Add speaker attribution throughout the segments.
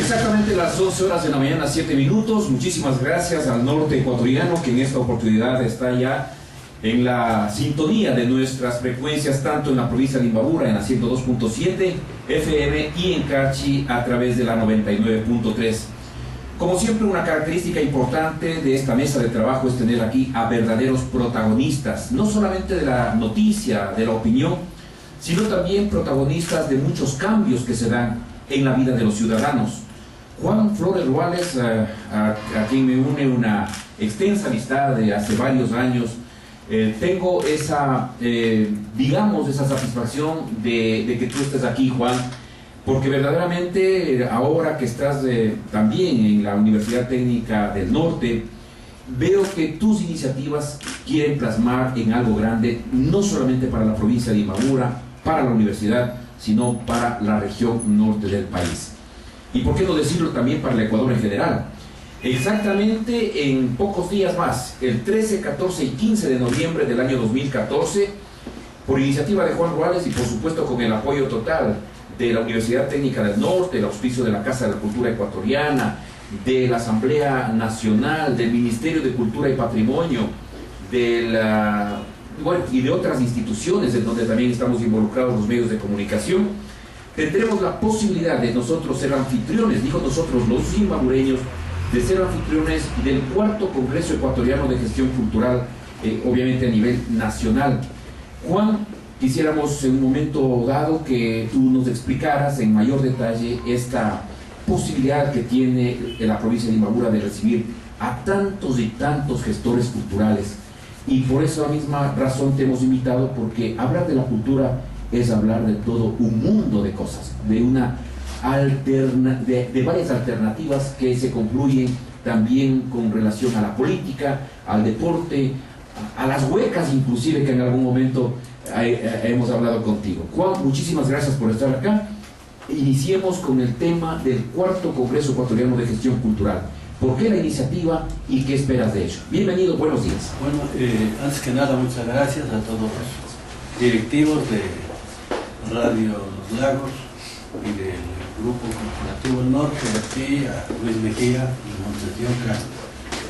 Speaker 1: Exactamente las 11 horas de la mañana, 7 minutos. Muchísimas gracias al norte ecuatoriano que en esta oportunidad está ya en la sintonía de nuestras frecuencias, tanto en la provincia de Imbabura en la 102.7 FM y en Cachi a través de la 99.3. Como siempre, una característica importante de esta mesa de trabajo es tener aquí a verdaderos protagonistas, no solamente de la noticia, de la opinión, sino también protagonistas de muchos cambios que se dan en la vida de los ciudadanos. Juan Flores Ruales, a quien me une una extensa amistad de hace varios años, tengo esa, digamos, esa satisfacción de que tú estés aquí, Juan, porque verdaderamente ahora que estás también en la Universidad Técnica del Norte, veo que tus iniciativas quieren plasmar en algo grande, no solamente para la provincia de Imbabura, para la universidad, sino para la región norte del país. Y por qué no decirlo también para el Ecuador en general. Exactamente en pocos días más, el 13, 14 y 15 de noviembre del año 2014, por iniciativa de Juan Ruales y por supuesto con el apoyo total de la Universidad Técnica del Norte, el auspicio de la Casa de la Cultura Ecuatoriana, de la Asamblea Nacional, del Ministerio de Cultura y Patrimonio, y de otras instituciones en donde también estamos involucrados los medios de comunicación, tendremos la posibilidad de nosotros ser anfitriones, digo nosotros los imbabureños, de ser anfitriones del cuarto Congreso Ecuatoriano de Gestión Cultural, obviamente a nivel nacional. Juan, quisiéramos en un momento dado que tú nos explicaras en mayor detalle esta posibilidad que tiene la provincia de Imbabura de recibir a tantos y tantos gestores culturales. Y por esa misma razón te hemos invitado, porque hablar de la cultura es hablar de todo un mundo de cosas, de varias alternativas que se concluyen también con relación a la política, al deporte, a las huecas inclusive que en algún momento hemos hablado contigo. Juan, muchísimas gracias por estar acá. Iniciemos con el tema del cuarto Congreso Ecuatoriano de Gestión Cultural. ¿Por qué la iniciativa y qué esperas de ello? Bienvenido, buenos días.
Speaker 2: Bueno, antes que nada, muchas gracias a todos los directivos de Radio Los Lagos y del Grupo Corporativo El Norte, a ti, a Luis Mejía y Montes de Oca,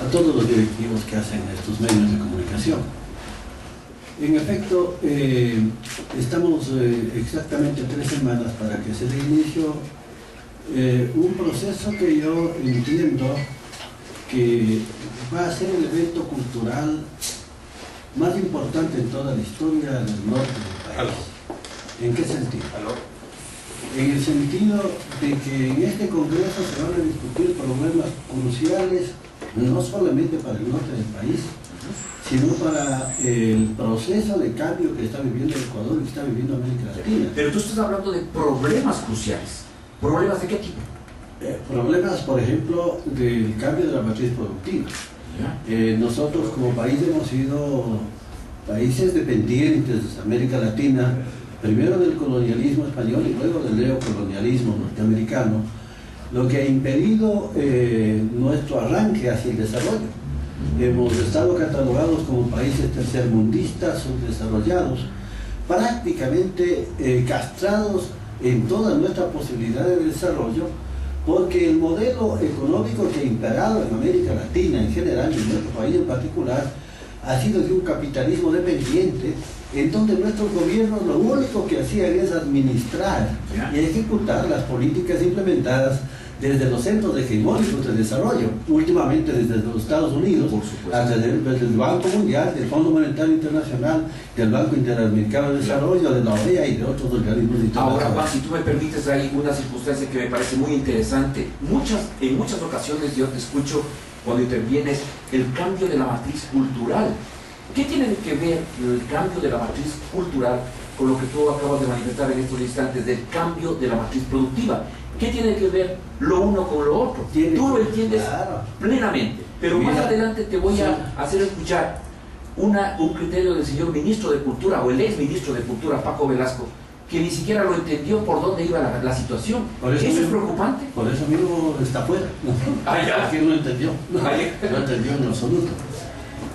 Speaker 2: a todos los directivos que hacen estos medios de comunicación. En efecto, estamos exactamente 3 semanas para que se dé inicio un proceso que yo entiendo que va a ser el evento cultural más importante en toda la historia del norte del país. ¿En qué sentido? En el sentido de que en este congreso se van a discutir problemas cruciales, no solamente para el norte del país, sino para el proceso de cambio que está viviendo el Ecuador y que está viviendo América Latina.
Speaker 1: Pero tú estás hablando de problemas cruciales. ¿Problemas de qué tipo?
Speaker 2: Problemas, por ejemplo, del cambio de la matriz productiva. Nosotros como país hemos sido países dependientes de América Latina, primero del colonialismo español y luego del neocolonialismo norteamericano, lo que ha impedido nuestro arranque hacia el desarrollo. Hemos estado catalogados como países tercermundistas, subdesarrollados, prácticamente castrados en toda nuestra posibilidad de desarrollo, porque el modelo económico que ha imperado en América Latina en general y en nuestro país en particular ha sido de un capitalismo dependiente, en donde nuestros gobiernos lo único que hacían es administrar y ejecutar las políticas implementadas desde los centros hegemónicos de desarrollo, últimamente desde los Estados Unidos, desde el Banco Mundial, del Fondo Monetario Internacional, del Banco Interamericano de Desarrollo, de la OEA y de otros organismos internacionales.
Speaker 1: Ahora, Juan, si tú me permites, hay una circunstancia que me parece muy interesante. En muchas ocasiones yo te escucho cuando intervienes el cambio de la matriz cultural. ¿Qué tiene que ver el cambio de la matriz cultural con lo que tú acabas de manifestar en estos instantes del cambio de la matriz productiva? ¿Qué tiene que ver lo uno con lo otro? Tú lo entiendes plenamente, pero más adelante te voy a hacer escuchar un criterio del señor ministro de Cultura, o el ex ministro de Cultura, Paco Velasco, que ni siquiera lo entendió por dónde iba la situación. ¿Eso es preocupante?
Speaker 2: Por eso mismo está fuera. Aquí no entendió. No entendió en absoluto.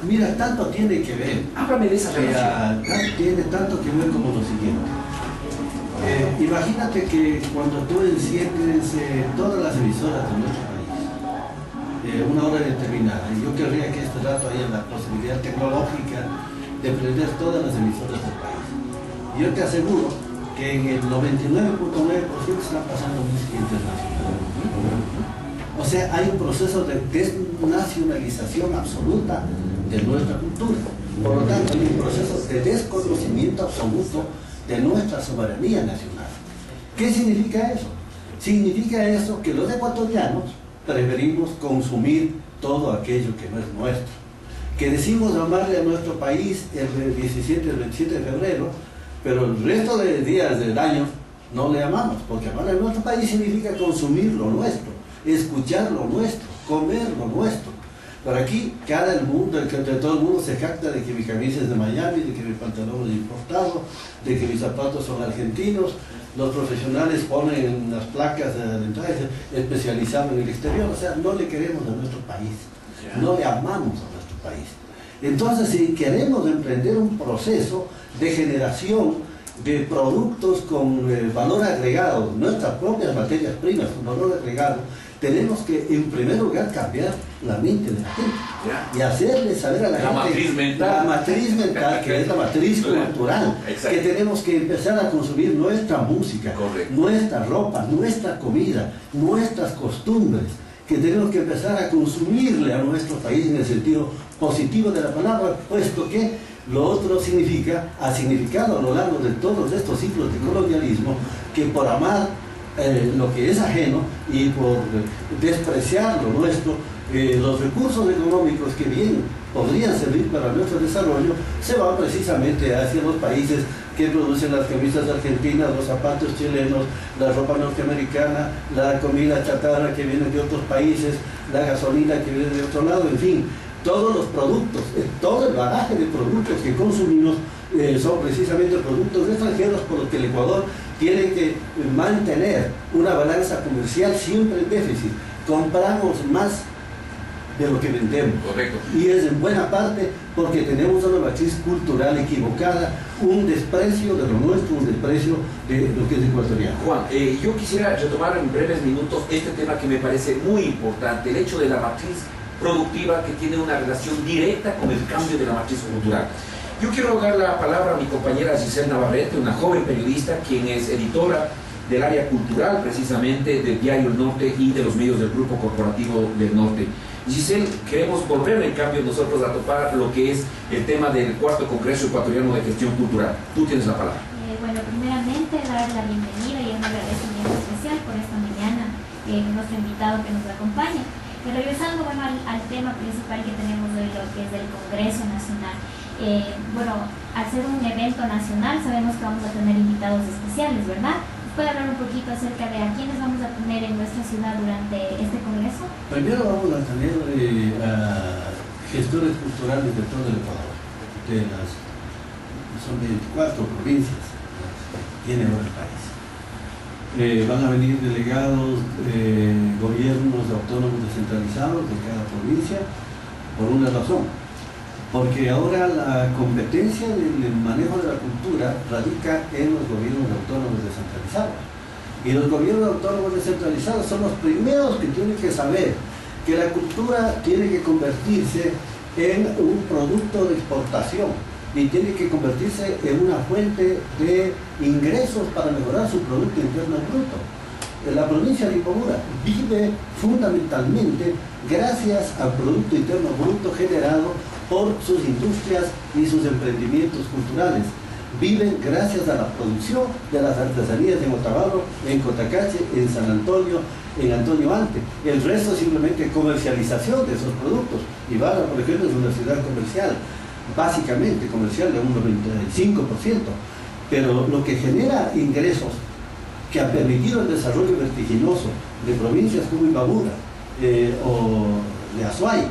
Speaker 2: Mira, tanto tiene que ver.
Speaker 1: Háblame de esa relación.
Speaker 2: Tiene tanto que ver como lo siguiente. Imagínate que cuando tú enciendes todas las emisoras de nuestro país, una hora determinada, y yo querría que este dato haya la posibilidad tecnológica de prender todas las emisoras del país. Yo te aseguro que en el 99.9% están pasando música internacional. O sea, hay un proceso de desnacionalización absoluta de nuestra cultura. Por lo tanto, hay un proceso de desconocimiento absoluto de nuestra soberanía nacional. ¿Qué significa eso? Significa eso que los ecuatorianos preferimos consumir todo aquello que no es nuestro. Que decimos amarle a nuestro país el 17 el 27 de febrero, pero el resto de días del año no le amamos, porque amarle a nuestro país significa consumir lo nuestro, escuchar lo nuestro, comer lo nuestro. Por aquí, todo el mundo se jacta de que mi camisa es de Miami, de que mi pantalón es importado, de que mis zapatos son argentinos. Los profesionales ponen las placas de entrada especializadas en el exterior. O sea, no le queremos a nuestro país, no le amamos a nuestro país. Entonces, si queremos emprender un proceso de generación de productos con valor agregado, nuestras propias materias primas con valor agregado, tenemos que en primer lugar cambiar la mente de la gente y hacerle saber a la gente la matriz mental, que es la matriz cultural, que tenemos que empezar a consumir nuestra música, nuestra ropa, nuestra comida, nuestras costumbres, que tenemos que empezar a consumirle a nuestro país en el sentido positivo de la palabra, puesto que lo otro ha significado a lo largo de todos estos ciclos de colonialismo que por amar lo que es ajeno y por despreciar lo nuestro, los recursos económicos que bien podrían servir para nuestro desarrollo se van precisamente hacia los países que producen las camisas argentinas, los zapatos chilenos, la ropa norteamericana, la comida chatarra que viene de otros países, la gasolina que viene de otro lado, en fin, todos los productos, todo el bagaje de productos que consumimos son precisamente productos extranjeros, por lo que el Ecuador tiene que mantener una balanza comercial siempre en déficit. Compramos más de lo que vendemos.
Speaker 1: Correcto.
Speaker 2: Y es en buena parte porque tenemos una matriz cultural equivocada, un desprecio de lo nuestro, un desprecio de lo que es ecuatoriano.
Speaker 1: Juan, yo quisiera retomar en breves minutos este tema que me parece muy importante, el hecho de la matriz productiva que tiene una relación directa con el cambio de la matriz cultural. Yo quiero dar la palabra a mi compañera Giselle Navarrete, una joven periodista, quien es editora del área cultural, precisamente del diario El Norte y de los medios del Grupo Corporativo del Norte. Giselle, queremos volver en cambio nosotros a topar lo que es el tema del cuarto Congreso Ecuatoriano de Gestión Cultural. Tú tienes la palabra.
Speaker 3: Bueno, primeramente dar la bienvenida y un agradecimiento especial por esta mañana nuestro invitado que nos acompaña. Y regresando al tema principal que tenemos hoy, lo que es el Congreso Nacional. Al ser un evento nacional sabemos que vamos a tener invitados especiales, ¿verdad? ¿Puede hablar un poquito acerca de a quiénes vamos a tener en nuestra ciudad durante este Congreso?
Speaker 2: Primero vamos a tener a gestores culturales de todo el Ecuador, son 24 provincias que tiene ahora el país. Van a venir delegados gobiernos autónomos descentralizados de cada provincia por una razón. Porque ahora la competencia del manejo de la cultura radica en los gobiernos autónomos descentralizados. Y los gobiernos autónomos descentralizados son los primeros que tienen que saber que la cultura tiene que convertirse en un producto de exportación y tiene que convertirse en una fuente de ingresos para mejorar su Producto Interno Bruto. La provincia de Imbabura vive fundamentalmente gracias al Producto Interno Bruto generado por sus industrias y sus emprendimientos culturales. Viven gracias a la producción de las artesanías en Otavalo, en Cotacache, en San Antonio, en Antonio Ante. El resto es simplemente comercialización de esos productos. Ibarra, por ejemplo, es una ciudad comercial, básicamente comercial de un 95%. Pero lo que genera ingresos que ha permitido el desarrollo vertiginoso de provincias como Imbabura o de Azuay,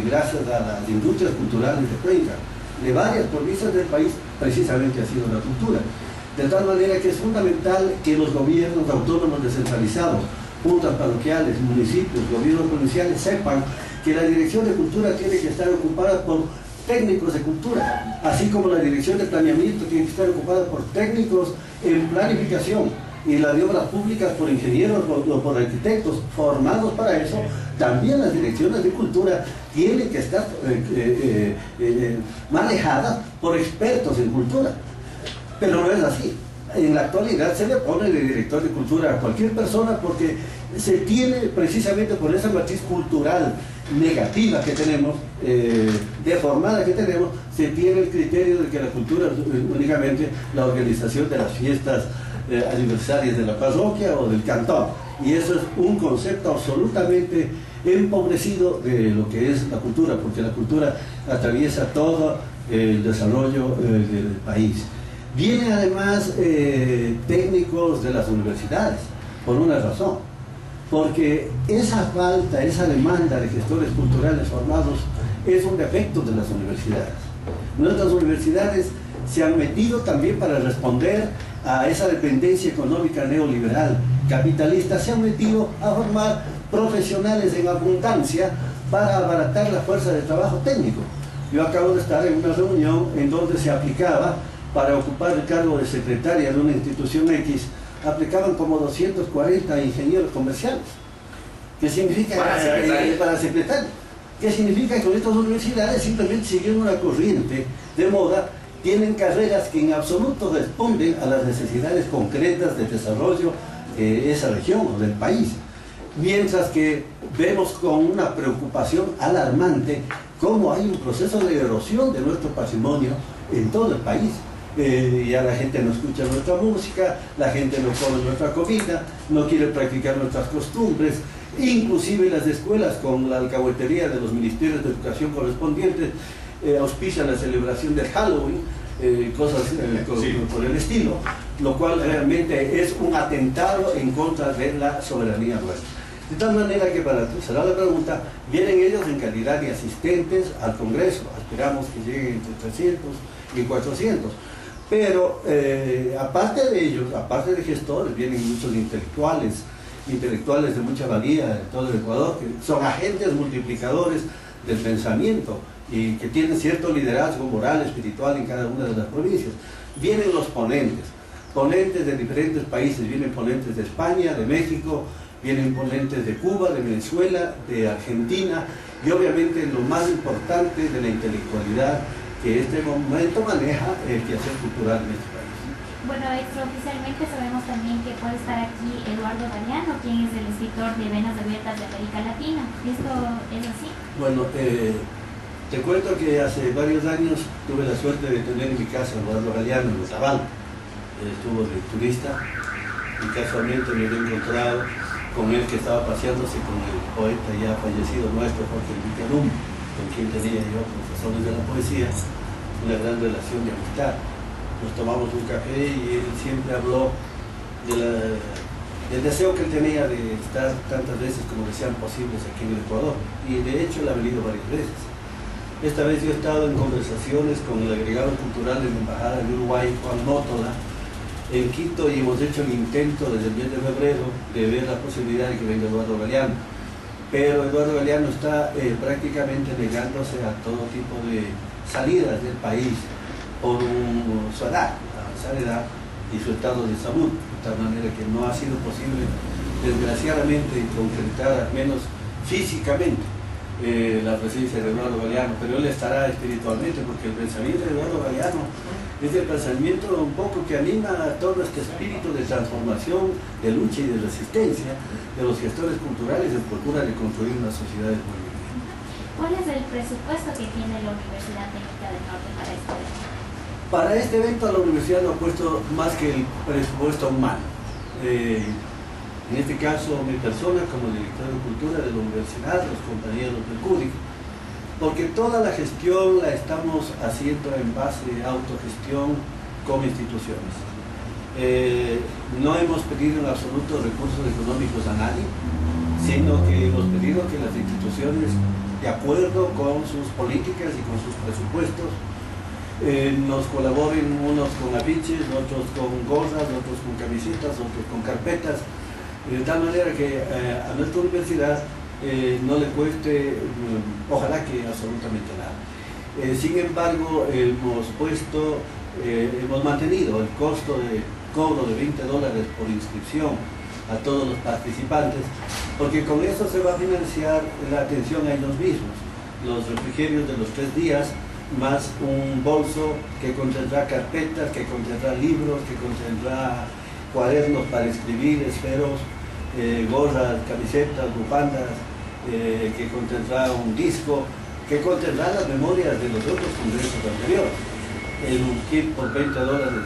Speaker 2: gracias a las industrias culturales de Cuenca, de varias provincias del país, precisamente ha sido la cultura. De tal manera que es fundamental que los gobiernos autónomos descentralizados, juntas parroquiales, municipios, gobiernos provinciales, sepan que la Dirección de Cultura tiene que estar ocupada por técnicos de cultura, así como la dirección de planeamiento tiene que estar ocupada por técnicos en planificación y la de obras públicas por ingenieros o por arquitectos formados para eso. También las direcciones de cultura tienen que estar manejadas por expertos en cultura, pero no es así. En la actualidad se le pone de director de cultura a cualquier persona porque se tiene, precisamente por esa matriz cultural negativa que tenemos, deformada que tenemos, se tiene el criterio de que la cultura es únicamente la organización de las fiestas aniversarias de la parroquia o del cantón, y eso es un concepto absolutamente empobrecido de lo que es la cultura, porque la cultura atraviesa todo el desarrollo del país. Vienen además técnicos de las universidades, por una razón, porque esa falta, esa demanda de gestores culturales formados es un defecto de las universidades. Nuestras universidades se han metido también para responder a esa dependencia económica neoliberal, capitalista, se han metido a formar profesionales en abundancia para abaratar la fuerza de trabajo técnico. Yo acabo de estar en una reunión en donde se aplicaba, para ocupar el cargo de secretaria de una institución X, aplicaban como 240 ingenieros comerciales. ¿Qué significa? Para secretario. ¿Qué significa? Que estas universidades simplemente siguen una corriente de moda, tienen carreras que en absoluto responden a las necesidades concretas de desarrollo de esa región o del país. Mientras que vemos con una preocupación alarmante cómo hay un proceso de erosión de nuestro patrimonio en todo el país. Ya la gente no escucha nuestra música, la gente no come nuestra comida, no quiere practicar nuestras costumbres, inclusive las escuelas con la alcahuetería de los ministerios de educación correspondientes auspician la celebración del Halloween, cosas por el estilo, lo cual realmente es un atentado en contra de la soberanía nuestra. De tal manera que, para cerrar la pregunta, vienen ellos en calidad de asistentes al Congreso, esperamos que lleguen entre 300 y 400. Pero aparte de ellos, aparte de gestores, vienen muchos intelectuales de mucha valía de todo el Ecuador, que son agentes multiplicadores del pensamiento y que tienen cierto liderazgo moral, espiritual en cada una de las provincias. Vienen los ponentes de diferentes países, vienen ponentes de España, de México, vienen ponentes de Cuba, de Venezuela, de Argentina, y obviamente lo más importante de la intelectualidad que este momento maneja el quehacer cultural en este país.
Speaker 3: Bueno, extraoficialmente sabemos también que puede estar aquí Eduardo Galeano, quien es el escritor de Venas Abiertas de América Latina. ¿Esto es así? Bueno,
Speaker 2: te cuento que hace varios años tuve la suerte de tener en mi casa a Eduardo Galeano en Zabal. Estuvo de turista y casualmente me he encontrado con él, que estaba paseándose con el poeta ya fallecido nuestro, Jorge Enrique Arum, con quien tenía yo, profesores de la poesía, una gran relación de amistad. Nos tomamos un café y él siempre habló del deseo que él tenía de estar tantas veces como le sean posibles aquí en el Ecuador, y de hecho él ha venido varias veces. Esta vez yo he estado en conversaciones con el agregado cultural de la Embajada de Uruguay, Juan Mótola, en Quito, y hemos hecho el intento desde el mes de febrero de ver la posibilidad de que venga Eduardo Galeano. Pero Eduardo Galeano está prácticamente negándose a todo tipo de salidas del país por su edad, avanzada edad y su estado de salud, de tal manera que no ha sido posible, desgraciadamente, concretar, al menos físicamente, la presencia de Eduardo Galeano, pero él estará espiritualmente, porque el pensamiento de Eduardo Galeano es el pensamiento un poco que anima a todo este espíritu de transformación, de lucha y de resistencia de los gestores culturales en procura de construir una sociedad muy bien.
Speaker 3: ¿Cuál es el presupuesto que tiene la Universidad Técnica del Norte para este evento?
Speaker 2: Para este evento la universidad no ha puesto más que el presupuesto humano. En este caso, mi persona como director de cultura de la universidad, los compañeros del CUDIC, porque toda la gestión la estamos haciendo en base a autogestión como instituciones. No hemos pedido en absoluto recursos económicos a nadie, sino que hemos pedido que las instituciones, de acuerdo con sus políticas y con sus presupuestos, nos colaboren, unos con afiches, otros con gorras, otros con camisetas, otros con carpetas, de tal manera que a nuestra universidad no le cueste, ojalá que absolutamente nada. Sin embargo, hemos mantenido el costo de cobro de $20 por inscripción a todos los participantes, porque con eso se va a financiar la atención a ellos mismos, los refrigerios de los 3 días, más un bolso que contendrá carpetas, que contendrá libros, que contendrá cuadernos para escribir, esferos, gorras, camisetas, bufandas, que contendrá un disco, que contendrá las memorias de los otros congresos anteriores. Un kit por $20,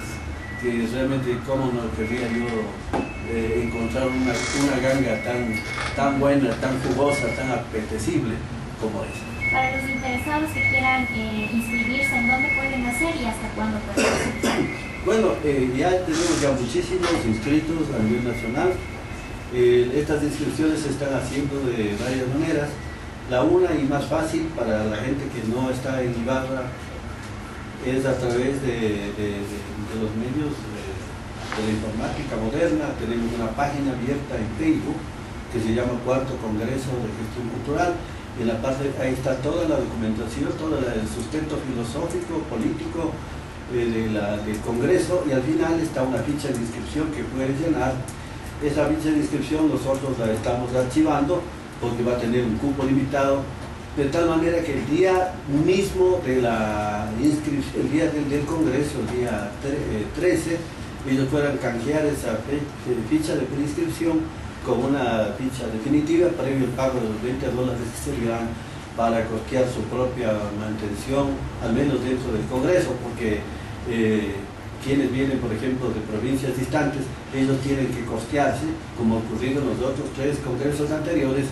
Speaker 2: que realmente cómo no querría yo encontrar una ganga tan buena, tan jugosa, tan apetecible como esa.
Speaker 3: Para los interesados que quieran inscribirse, ¿en dónde pueden hacer y hasta cuándo pueden hacer?
Speaker 2: Bueno, ya tenemos muchísimos inscritos a nivel nacional. Estas inscripciones se están haciendo de varias maneras. La una y más fácil para la gente que no está en Ibarra es a través de los medios de la informática moderna. Tenemos una página abierta en Facebook que se llama Cuarto Congreso de Gestión Cultural. En la parte, ahí está toda la documentación, todo el sustento filosófico, político del Congreso, y al final está una ficha de inscripción que puedes llenar. Esa ficha de inscripción nosotros la estamos archivando porque va a tener un cupo limitado, de tal manera que el día mismo de la inscripción, el día del Congreso, el día 13, ellos puedan canjear esa ficha de preinscripción con una ficha definitiva previo al pago de los $20 que servirán para costear su propia mantención, al menos dentro del Congreso, porque quienes vienen, por ejemplo, de provincias distantes, ellos tienen que costearse, como ocurrido en los otros 3 congresos anteriores,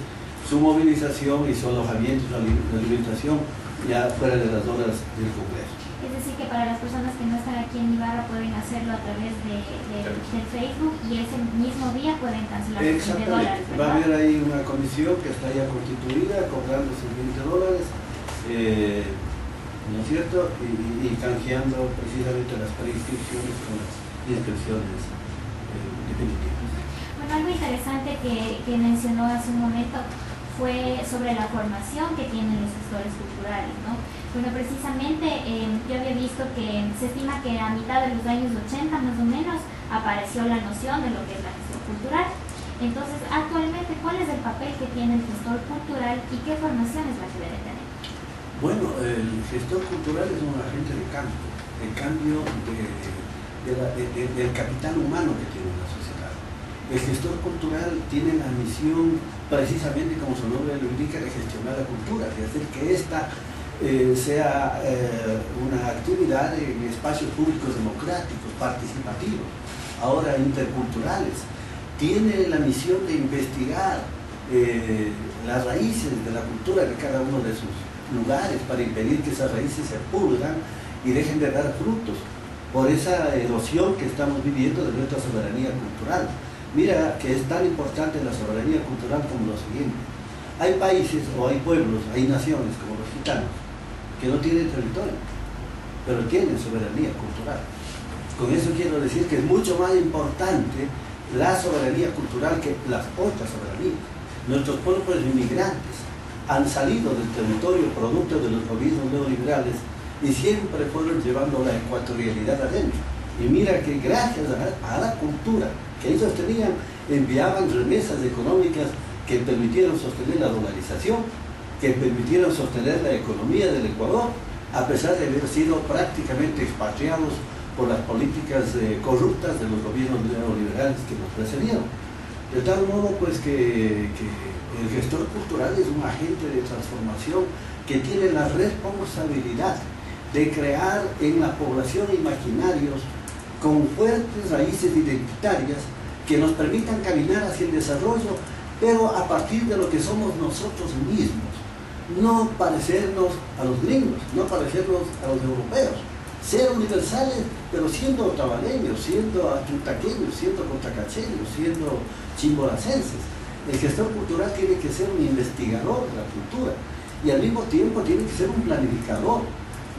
Speaker 2: su movilización y su alojamiento, su alimentación, ya fuera de las horas del Congreso.
Speaker 3: Es decir, que para las personas que no están aquí en Ibarra pueden hacerlo a través del Facebook, y ese mismo día pueden cancelar los $20.
Speaker 2: Va a haber ahí una comisión que está ya constituida, cobrando sus $20, ¿no es cierto? Y canjeando precisamente las preinscripciones con las inscripciones definitivas.
Speaker 3: Bueno, algo interesante que mencionó hace un momento fue sobre la formación que tienen los gestores culturales, ¿no? Bueno, precisamente yo había visto que se estima que a mitad de los años 80 más o menos apareció la noción de lo que es la gestión cultural. Entonces, actualmente, ¿cuál es el papel que tiene el gestor cultural y qué formación es la que debe tener?
Speaker 2: Bueno, el gestor cultural es un agente de cambio del capital humano que tiene la sociedad. El gestor cultural tiene la misión, precisamente como su nombre lo indica, de gestionar la cultura, de hacer que ésta sea una actividad en espacios públicos democráticos, participativos, ahora interculturales. Tiene la misión de investigar las raíces de la cultura de cada uno de sus lugares para impedir que esas raíces se pudran y dejen de dar frutos por esa erosión que estamos viviendo de nuestra soberanía cultural. Mira que es tan importante la soberanía cultural como lo siguiente: hay países o hay pueblos, hay naciones como los gitanos que no tienen territorio, pero tienen soberanía cultural. Con eso quiero decir que es mucho más importante la soberanía cultural que las otras soberanías. Nuestros pueblos inmigrantes han salido del territorio producto de los gobiernos neoliberales y siempre fueron llevando la ecuatorialidad adentro. Y mira que gracias a la cultura que ellos tenían, enviaban remesas económicas que permitieron sostener la dolarización, que permitieron sostener la economía del Ecuador, a pesar de haber sido prácticamente expatriados por las políticas corruptas de los gobiernos neoliberales que nos precedieron. De tal modo pues que el gestor cultural es un agente de transformación que tiene la responsabilidad de crear en la población imaginarios con fuertes raíces identitarias que nos permitan caminar hacia el desarrollo, pero a partir de lo que somos nosotros mismos. No parecernos a los gringos, no parecernos a los europeos, ser universales, pero siendo otavaleños, siendo atuntaqueños, siendo cotacacheños, siendo chimboracenses. El gestor cultural tiene que ser un investigador de la cultura y al mismo tiempo tiene que ser un planificador.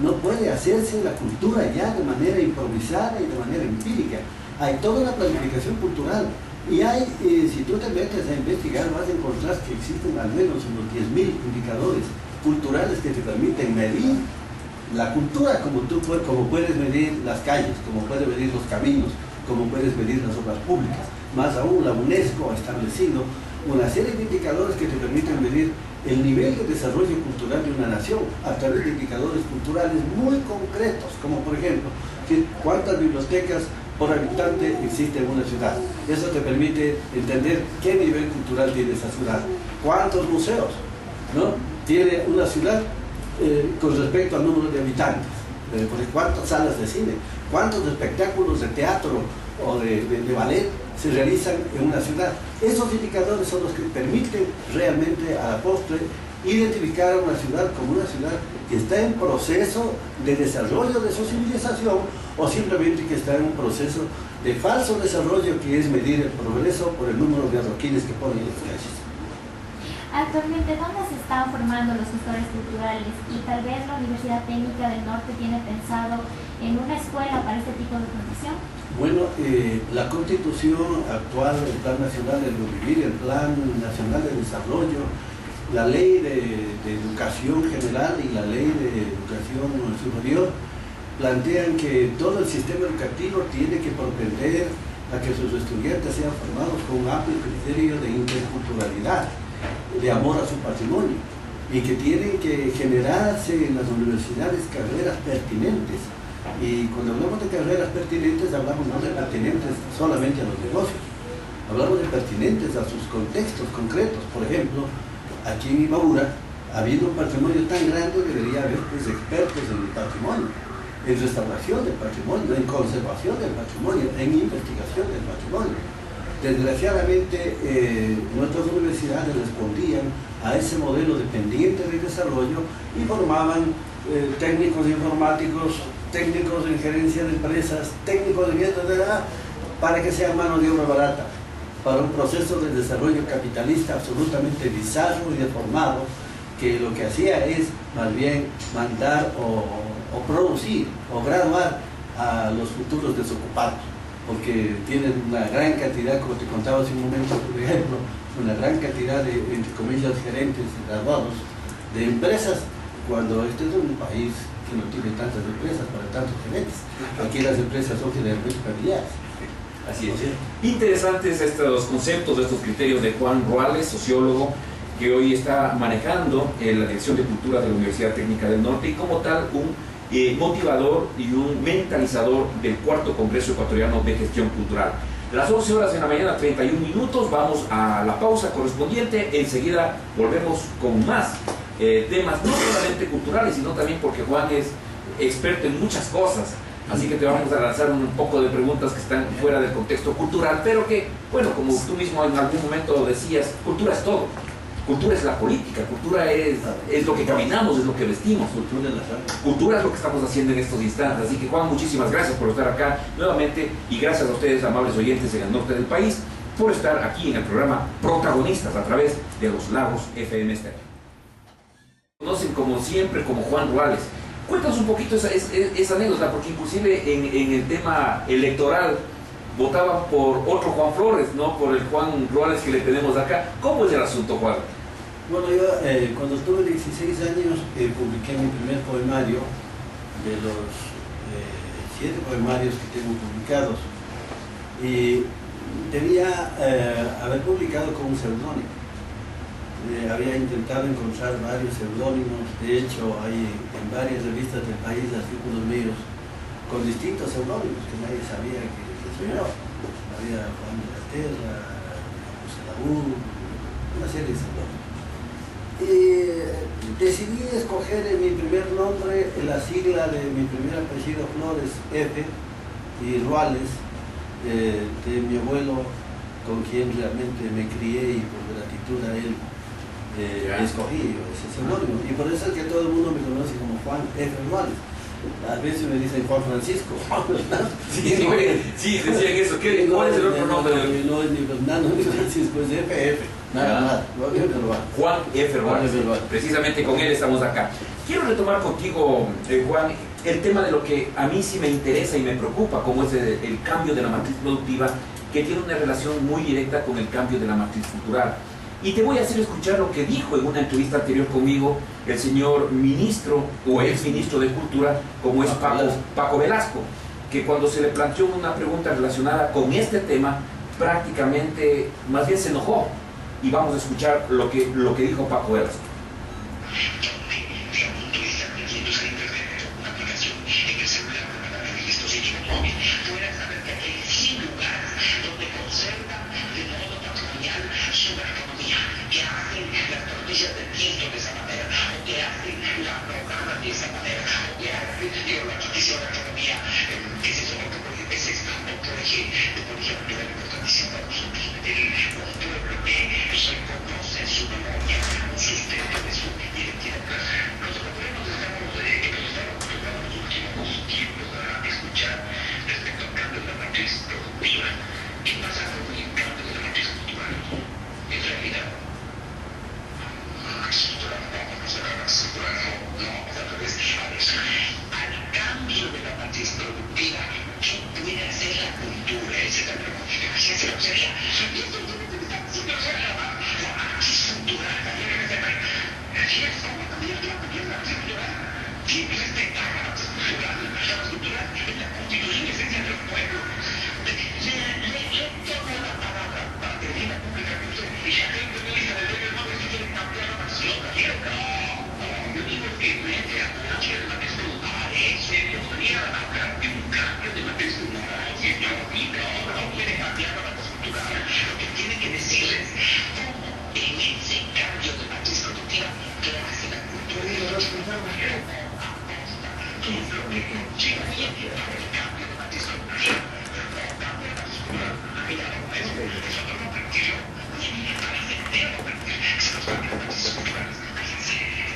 Speaker 2: No puede hacerse la cultura ya de manera improvisada y de manera empírica. Hay toda una planificación cultural y hay, si tú te metes a investigar, vas a encontrar que existen al menos unos 10.000 indicadores culturales que te permiten medir La cultura, como puedes medir las calles, como puedes medir los caminos, como puedes medir las obras públicas. Más aún, la UNESCO ha establecido una serie de indicadores que te permiten medir el nivel de desarrollo cultural de una nación a través de indicadores culturales muy concretos, como por ejemplo, cuántas bibliotecas por habitante existe en una ciudad. Eso te permite entender qué nivel cultural tiene esa ciudad. ¿Cuántos museos, ¿no?, tiene una ciudad con respecto al número de habitantes? ¿Cuántas salas de cine? ¿Cuántos espectáculos de teatro o de ballet se realizan en una ciudad? Esos indicadores son los que permiten realmente a la postre identificar a una ciudad como una ciudad que está en proceso de desarrollo de su civilización o simplemente que está en un proceso de falso desarrollo, que es medir el progreso por el número de adoquines que ponen en las calles.
Speaker 3: Actualmente, ¿dónde se están formando los gestores culturales? Y tal vez la Universidad Técnica del Norte tiene pensado en una escuela para este tipo de formación.
Speaker 2: Bueno, la Constitución actual, el Plan Nacional de Vivir, el Plan Nacional de Desarrollo, la Ley de Educación General y la Ley de Educación Superior plantean que todo el sistema educativo tiene que propender a que sus estudiantes sean formados con un amplio criterio de interculturalidad, de amor a su patrimonio, y que tienen que generarse en las universidades carreras pertinentes. Y cuando hablamos de carreras pertinentes, hablamos no de pertinentes solamente a los negocios, hablamos de pertinentes a sus contextos concretos. Por ejemplo, aquí en Imbabura, habiendo un patrimonio tan grande, debería haber pues, expertos en el patrimonio, en restauración del patrimonio, en conservación del patrimonio, en investigación del patrimonio. Desgraciadamente, nuestras universidades respondían a ese modelo dependiente de desarrollo y formaban técnicos informáticos, técnicos en gerencia de empresas, técnicos de bienes de edad, para que sean mano de obra barata, para un proceso de desarrollo capitalista absolutamente bizarro y deformado, que lo que hacía es más bien mandar o producir o graduar a los futuros desocupados, porque tienen una gran cantidad, como te contaba hace un momento, por ejemplo, una gran cantidad de, entre comillas, gerentes graduados de empresas, cuando este es un país que no tiene tantas empresas para tantos gerentes. Aquí las empresas son generalmente familiares.
Speaker 1: Así es. Interesantes estos conceptos, estos criterios de Juan Ruales, sociólogo, que hoy está manejando la Dirección de Cultura de la Universidad Técnica del Norte y como tal un motivador y un mentalizador del cuarto Congreso Ecuatoriano de Gestión Cultural. Las 11 horas de la mañana, 31 minutos, vamos a la pausa correspondiente, enseguida volvemos con más temas, no solamente culturales, sino también porque Juan es experto en muchas cosas, así que te vamos a lanzar un poco de preguntas que están fuera del contexto cultural, pero que, bueno, como tú mismo en algún momento decías, cultura es todo. Cultura es la política, cultura es lo que caminamos, es lo que vestimos. Cultura es lo que estamos haciendo en estos instantes. Así que Juan, muchísimas gracias por estar acá nuevamente y gracias a ustedes, amables oyentes en el norte del país, por estar aquí en el programa Protagonistas a través de Los Lagos FM Estéreo. Conocen como siempre como Juan Ruales. Cuéntanos un poquito esa anécdota, porque inclusive en el tema electoral votaban por otro Juan Flores, no por el Juan Ruales que le tenemos acá. ¿Cómo es el asunto, Juan?
Speaker 2: Bueno, yo cuando tuve 16 años publiqué mi primer poemario, de los 7 poemarios que tengo publicados, y debía haber publicado con un seudónimo. Había intentado encontrar varios seudónimos, de hecho hay en varias revistas del país artículos míos con distintos seudónimos que nadie sabía que soy yo. Había Juan de la Terra, José Laúd, una serie de seudónimos. Decidí escoger en mi primer nombre la sigla de mi primer apellido Flores, F, y Ruales, de mi abuelo, con quien realmente me crié y por gratitud a él escogí ese seudónimo. Y por eso es que todo el mundo me conoce como Juan F. Ruales. A veces me dicen Juan Francisco, Juan Fernando.
Speaker 1: Sí, decían eso. ¿Cuál es el otro nombre?
Speaker 2: No es ni Fernando ni Francisco, es FF. Nada.
Speaker 1: Juan F. Ruales. Precisamente con él estamos acá. Quiero retomar contigo, Juan, el tema de lo que a mí sí me interesa y me preocupa, como es el cambio de la matriz productiva, que tiene una relación muy directa con el cambio de la matriz cultural. Y te voy a hacer escuchar lo que dijo en una entrevista anterior conmigo el señor ministro o ex ministro de Cultura, como es Paco Velasco, que cuando se le planteó una pregunta relacionada con este tema, prácticamente, más bien se enojó. Y vamos a escuchar lo que dijo Paco Velasco.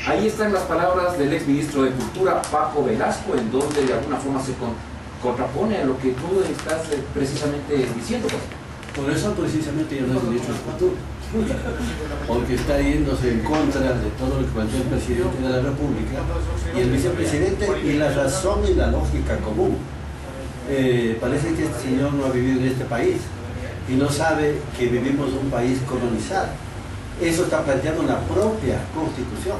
Speaker 1: Ahí están las palabras del ex ministro de Cultura, Paco Velasco, en donde de alguna forma se contrapone a lo que tú estás precisamente diciendo.
Speaker 2: Por eso precisamente yo no he ministro de Cultura, porque está yéndose en contra de todo lo que planteó el presidente de la República y el vicepresidente, y la razón y la lógica común. Parece que este señor no ha vivido en este país y no sabe que vivimos en un país colonizado. Eso está planteado en la propia Constitución.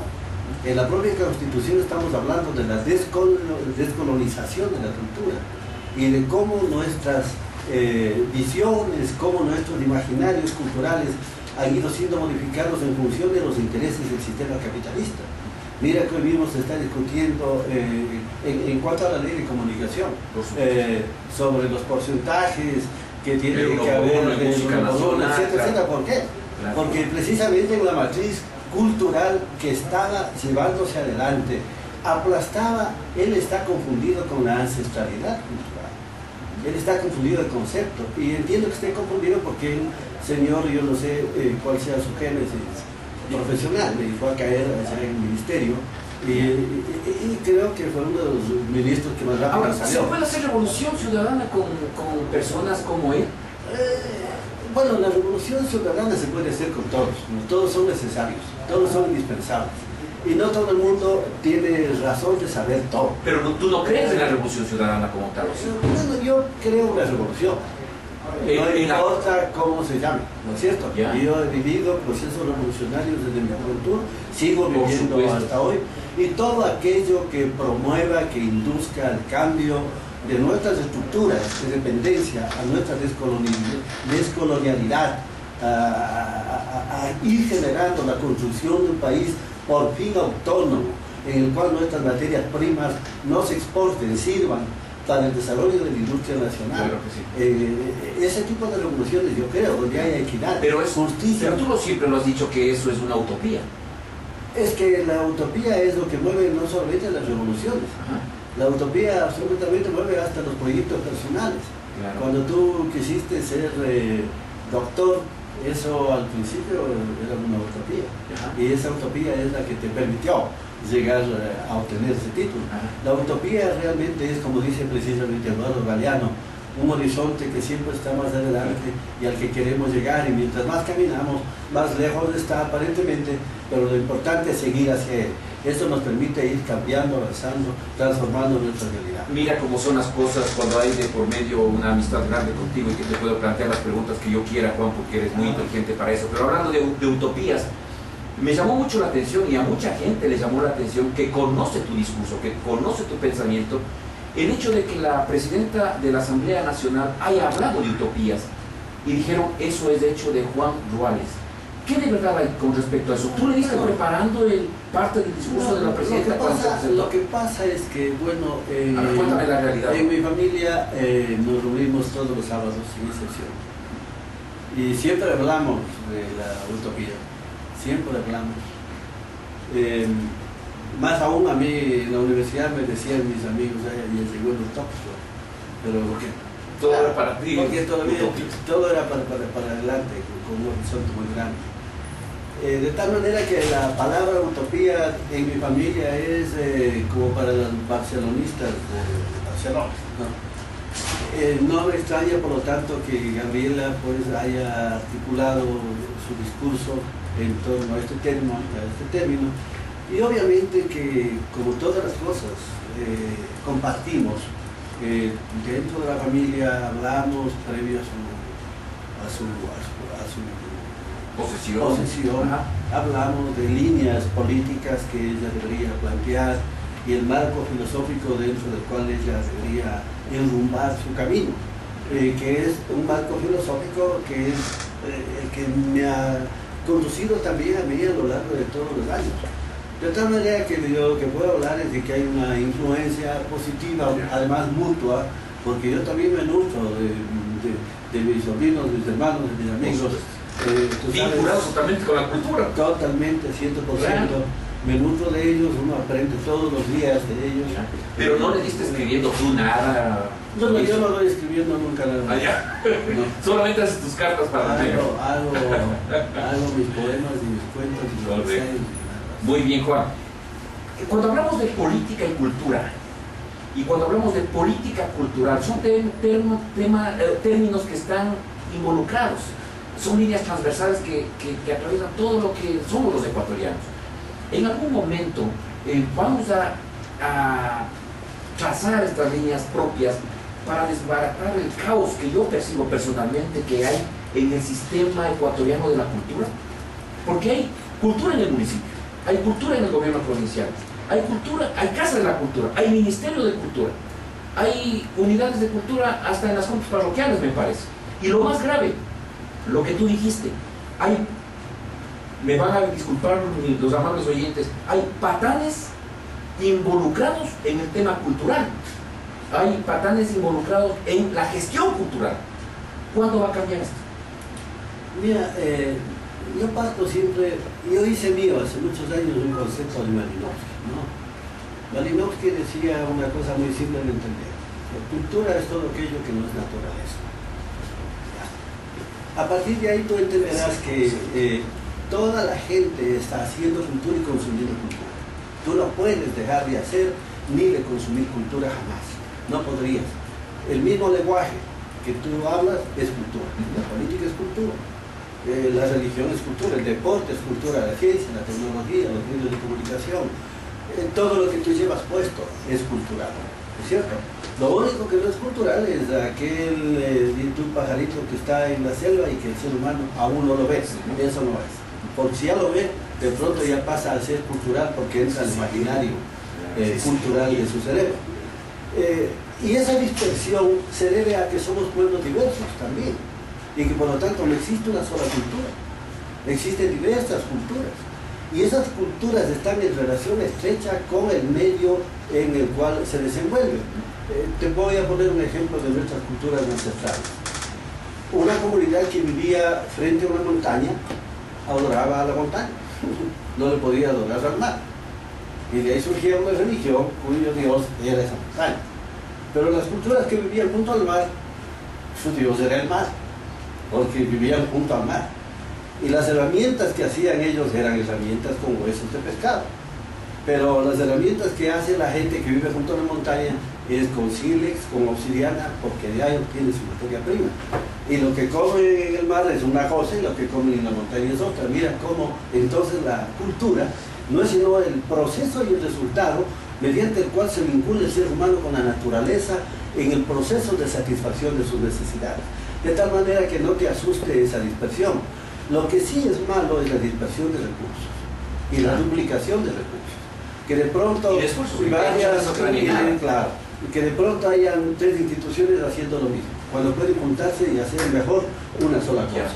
Speaker 2: En la propia Constitución estamos hablando de la descolonización de la cultura y de cómo nuestras visiones, cómo nuestros imaginarios culturales han ido siendo modificados en función de los intereses del sistema capitalista. Mira que hoy mismo se está discutiendo en cuanto a la ley de comunicación sobre los porcentajes que tiene que haber en etcétera. ¿Por qué? Claro. Porque precisamente en la matriz cultural que estaba llevándose adelante aplastaba, él está confundido con la ancestralidad cultural, él está confundido el concepto, y entiendo que esté confundido porque el señor, yo no sé cuál sea su génesis profesional, le fue a caer allá en el ministerio y creo que fue uno de los ministros que más rápido
Speaker 1: Ahora,
Speaker 2: salió.
Speaker 1: ¿se puede hacer revolución ciudadana con personas como él?
Speaker 2: Bueno, la revolución ciudadana se puede hacer con todos, todos son necesarios, todos son indispensables. Y no todo el mundo tiene razón de saber todo.
Speaker 1: Pero tú no crees en la revolución ciudadana como tal, ¿sí?
Speaker 2: Bueno, yo creo en la revolución. No importa cómo se llame, ¿no es cierto?
Speaker 1: Ya.
Speaker 2: Yo he vivido procesos revolucionarios desde mi juventud, sigo viviendo hasta hoy, y todo aquello que promueva, que induzca el cambio de nuestras estructuras de dependencia a nuestra descolonialidad, a ir generando la construcción de un país por fin autónomo, en el cual nuestras materias primas no se exporten, sirvan para el desarrollo de la industria nacional.
Speaker 1: Claro que sí.
Speaker 2: Ese tipo de revoluciones, yo creo, donde haya equidad,
Speaker 1: pero
Speaker 2: justicia.
Speaker 1: Pero tú siempre lo has dicho que eso es una utopía.
Speaker 2: Es que la utopía es lo que mueve no solamente las revoluciones.
Speaker 1: Ajá.
Speaker 2: La utopía absolutamente mueve hasta los proyectos personales.
Speaker 1: Claro.
Speaker 2: Cuando tú quisiste ser doctor, eso al principio era una utopía.
Speaker 1: Ajá.
Speaker 2: Y esa utopía es la que te permitió llegar a obtener ese título.
Speaker 1: Ajá.
Speaker 2: La utopía realmente es, como dice precisamente Eduardo Galeano, un horizonte que siempre está más adelante y al que queremos llegar, y mientras más caminamos, más lejos está aparentemente, pero lo importante es seguir hacia él. Esto nos permite ir cambiando, avanzando, transformando nuestra realidad.
Speaker 1: Mira cómo son las cosas cuando hay de por medio una amistad grande contigo y que te puedo plantear las preguntas que yo quiera, Juan, porque eres muy inteligente para eso. Pero hablando de utopías, me llamó mucho la atención y a mucha gente le llamó la atención que conoce tu discurso, que conoce tu pensamiento, el hecho de que la presidenta de la Asamblea Nacional haya hablado de utopías y dijeron eso es hecho de Juan Ruales. ¿Qué de verdad hay con respecto a eso? ¿Tú le diste preparando parte del discurso de la presidenta?
Speaker 2: Lo que pasa es que, bueno,
Speaker 1: cuéntame la realidad.
Speaker 2: En mi familia nos reunimos todos los sábados, sin excepción. Y siempre hablamos de la utopía, siempre hablamos. Más aún a mí en la universidad me decían mis amigos, y el segundo utópico, pero porque
Speaker 1: todo era para ti,
Speaker 2: porque todo era para adelante, con un horizonte muy grande. De tal manera que la palabra utopía en mi familia es como para los barcelonistas de Barcelona, ¿no? No me extraña, por lo tanto, que Gabriela pues haya articulado su discurso en torno a este término, y obviamente que, como todas las cosas, compartimos. Dentro de la familia hablamos previo a su posesión, hablamos de líneas políticas que ella debería plantear y el marco filosófico dentro del cual ella debería enrumbar su camino, que es un marco filosófico que es el que me ha conducido también a mí a lo largo de todos los años. De tal manera que lo que puedo hablar es de que hay una influencia positiva, además mutua, porque yo también me nutro de mis sobrinos, de mis hermanos, de mis amigos.
Speaker 1: Vinculados totalmente con la cultura.
Speaker 2: Totalmente, 100%. Claro. Me nutro de ellos, uno aprende todos los días de ellos.
Speaker 1: Pero no le diste escribiendo tú nada.
Speaker 2: No, yo no voy escribiendo nunca nada.
Speaker 1: No. Solamente haces tus cartas para
Speaker 2: hago mis poemas y mis cuentos y los ensayos.
Speaker 1: Muy bien, Juan. Cuando hablamos de política y cultura, y cuando hablamos de política cultural, son términos que están involucrados, son líneas transversales que atraviesan todo lo que somos los ecuatorianos. En algún momento vamos a trazar estas líneas propias para desbaratar el caos que yo percibo personalmente que hay en el sistema ecuatoriano de la cultura, porque hay cultura en el municipio, hay cultura en el gobierno provincial, hay cultura, hay casa de la cultura, hay ministerio de cultura, hay unidades de cultura hasta en las juntas parroquiales, me parece. Y lo más grave, lo que tú dijiste, me van a disculpar los amables oyentes, hay patanes involucrados en el tema cultural, hay patanes involucrados en la gestión cultural. ¿Cuándo va a cambiar esto?
Speaker 2: Mira, yo parto siempre, yo hice mío hace muchos años un concepto de Malinowski, ¿no? Malinowski decía una cosa muy simple de entender: la cultura es todo aquello que no es naturaleza. A partir de ahí tú entenderás que toda la gente está haciendo cultura y consumiendo cultura. Tú no puedes dejar de hacer ni de consumir cultura jamás, no podrías. El mismo lenguaje que tú hablas es cultura, la política es cultura. La religión es cultura, el deporte es cultura, la ciencia, la tecnología, los medios de comunicación, todo lo que tú llevas puesto es cultural, ¿es cierto? Lo único que no es cultural es aquel pajarito que está en la selva y que el ser humano aún no lo ve, eso no es. Porque si ya lo ve, de pronto ya pasa a ser cultural porque entra al imaginario cultural de su cerebro. Y esa dispersión se debe a que somos pueblos diversos también, y que por lo tanto no existe una sola cultura, existen diversas culturas, y esas culturas están en relación estrecha con el medio en el cual se desenvuelven. Te voy a poner un ejemplo de nuestras culturas ancestrales. Una comunidad que vivía frente a una montaña adoraba a la montaña, no le podía adorar al mar, y de ahí surgía una religión cuyo dios era esa montaña. Pero las culturas que vivían junto al mar, su dios era el mar, porque vivían junto al mar, y las herramientas que hacían ellos eran herramientas con huesos de pescado. Pero las herramientas que hace la gente que vive junto a la montaña es con sílex, con obsidiana, porque de ahí obtiene su materia prima. Y lo que comen en el mar es una cosa y lo que comen en la montaña es otra. Mira cómo entonces la cultura no es sino el proceso y el resultado mediante el cual se vincula el ser humano con la naturaleza en el proceso de satisfacción de sus necesidades. De tal manera que no te asuste esa dispersión. Lo que sí es malo es la dispersión de recursos y la duplicación de recursos. Que de pronto que de pronto hayan 3 instituciones haciendo lo mismo, cuando pueden juntarse y hacer mejor una sola cosa.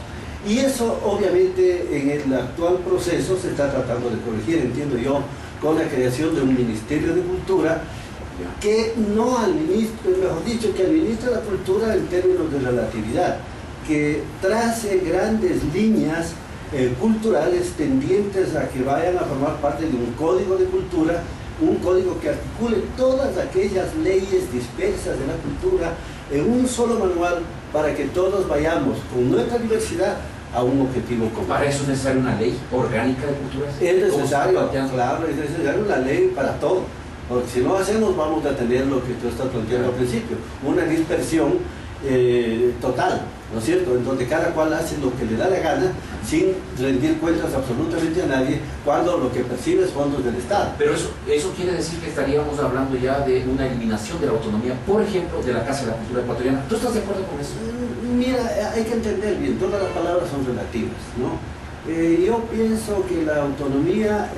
Speaker 2: Y eso obviamente en el actual proceso se está tratando de corregir, entiendo yo, con la creación de un Ministerio de Cultura que no administre, mejor dicho, que administre la cultura en términos de relatividad, que trace grandes líneas culturales tendientes a que vayan a formar parte de un código de cultura, un código que articule todas aquellas leyes dispersas de la cultura en un solo manual para que todos vayamos con nuestra diversidad a un objetivo común.
Speaker 1: ¿Para eso es necesaria una ley orgánica de cultura?
Speaker 2: Es necesario, claro, es necesario una ley para todo, porque si no hacemos vamos a tener lo que tú estás planteando al principio, una dispersión total, ¿no es cierto?, en donde cada cual hace lo que le da la gana sin rendir cuentas absolutamente a nadie, cuando lo que percibe es fondos del Estado.
Speaker 1: Pero eso quiere decir que estaríamos hablando ya de una eliminación de la autonomía, por ejemplo, de la Casa de la Cultura Ecuatoriana. ¿Tú estás de acuerdo con eso?
Speaker 2: Mira, hay que entender bien, todas las palabras son relativas, ¿no? Yo pienso que la autonomía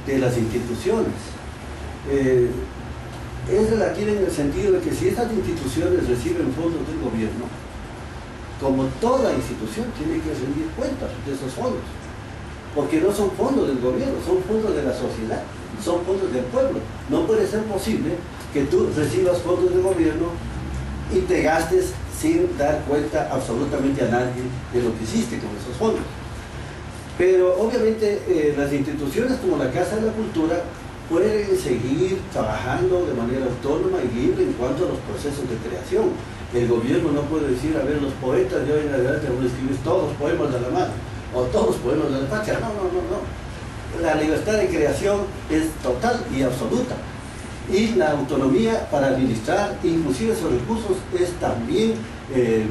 Speaker 2: de las instituciones es relativa en el sentido de que si estas instituciones reciben fondos del gobierno, como toda institución tiene que rendir cuentas de esos fondos, porque no son fondos del gobierno, son fondos de la sociedad, son fondos del pueblo. No puede ser posible que tú recibas fondos del gobierno y te gastes sin dar cuenta absolutamente a nadie de lo que hiciste con esos fondos. Pero obviamente las instituciones como la Casa de la Cultura pueden seguir trabajando de manera autónoma y libre en cuanto a los procesos de creación. El gobierno no puede decir, a ver, los poetas de hoy en adelante van a escribir todos los poemas de la mano o todos los poemas de la patria. No. La libertad de creación es total y absoluta. Y la autonomía para administrar inclusive esos recursos es también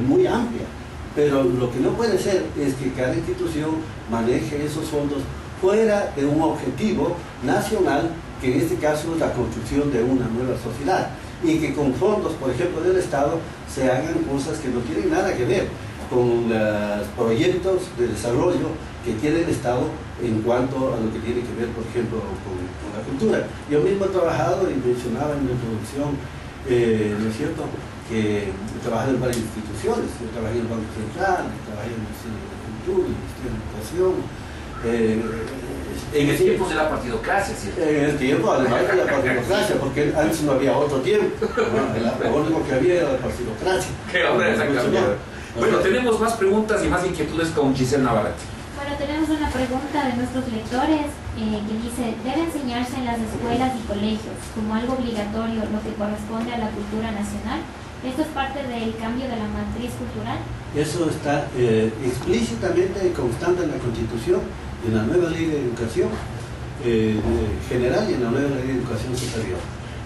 Speaker 2: muy amplia. Pero lo que no puede ser es que cada institución maneje esos fondos fuera de un objetivo nacional, que en este caso es la construcción de una nueva sociedad, y que con fondos, por ejemplo, del Estado, se hagan cosas que no tienen nada que ver con los proyectos de desarrollo que tiene el Estado en cuanto a lo que tiene que ver, por ejemplo, con la cultura. Yo mismo he trabajado y mencionaba en mi introducción, ¿no es cierto?, que he trabajado en varias instituciones. Yo trabajé en el Banco Central, trabajé en el Ministerio de Cultura, el Ministerio de Educación.
Speaker 1: En el tiempo de la partidocracia, ¿cierto?
Speaker 2: En el tiempo, además de la partidocracia, porque antes no había otro tiempo. Lo único que había era la partidocracia.
Speaker 1: Que ahora está cambiado. Bueno, tenemos más preguntas y más inquietudes con Giselle Navarrete.
Speaker 3: Bueno, tenemos una pregunta de nuestros lectores que dice: ¿debe enseñarse en las escuelas y colegios como algo obligatorio lo que corresponde a la cultura nacional? ¿Esto es parte del cambio de la matriz cultural?
Speaker 2: Eso está explícitamente constante en la Constitución, en la nueva Ley de Educación General y en la nueva Ley de Educación Superior.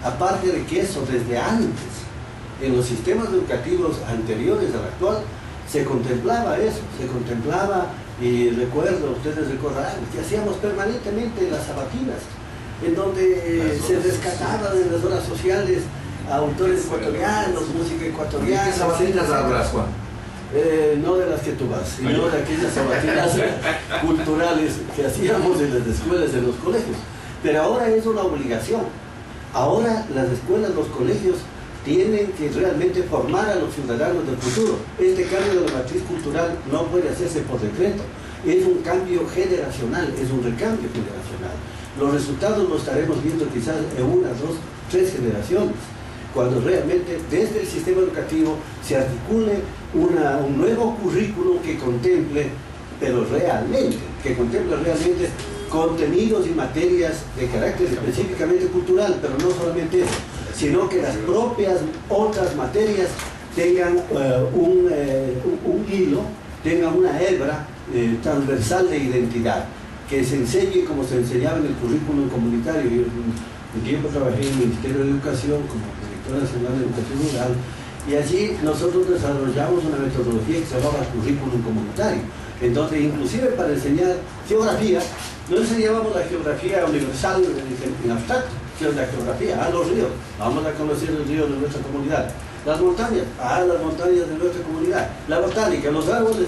Speaker 2: Aparte de que eso desde antes, en los sistemas educativos anteriores al actual, se contemplaba eso, y recuerdo, ustedes recordarán, que hacíamos permanentemente las sabatinas, en donde se rescataban en las horas sociales a autores ecuatorianos, música ecuatoriana.
Speaker 1: ¿Qué sabatinas hablas, Juan?
Speaker 2: No de las que tú vas, sino de aquellas sabatinas culturales que hacíamos en las escuelas, en los colegios. Pero ahora es una obligación. Ahora las escuelas, los colegios tienen que realmente formar a los ciudadanos del futuro. Este cambio de la matriz cultural no puede hacerse por decreto. Es un cambio generacional, es un recambio generacional. Los resultados los estaremos viendo quizás en 1, 2, 3 generaciones, cuando realmente desde el sistema educativo se articule un nuevo currículum que contemple, contenidos y materias de carácter específicamente cultural, pero no solamente eso, sino que las propias otras materias tengan un hilo, tengan una hebra transversal de identidad, que se enseñe como se enseñaba en el currículum comunitario. Yo un tiempo trabajé en el Ministerio de Educación como Director Nacional de Educación Rural, Y allí nosotros desarrollamos una metodología que se llamaba currículum comunitario. Entonces, inclusive para enseñar geografía, no enseñábamos la geografía universal en abstracto, sino la geografía, los ríos. Vamos a conocer los ríos de nuestra comunidad. Las montañas, las montañas de nuestra comunidad. La botánica, los árboles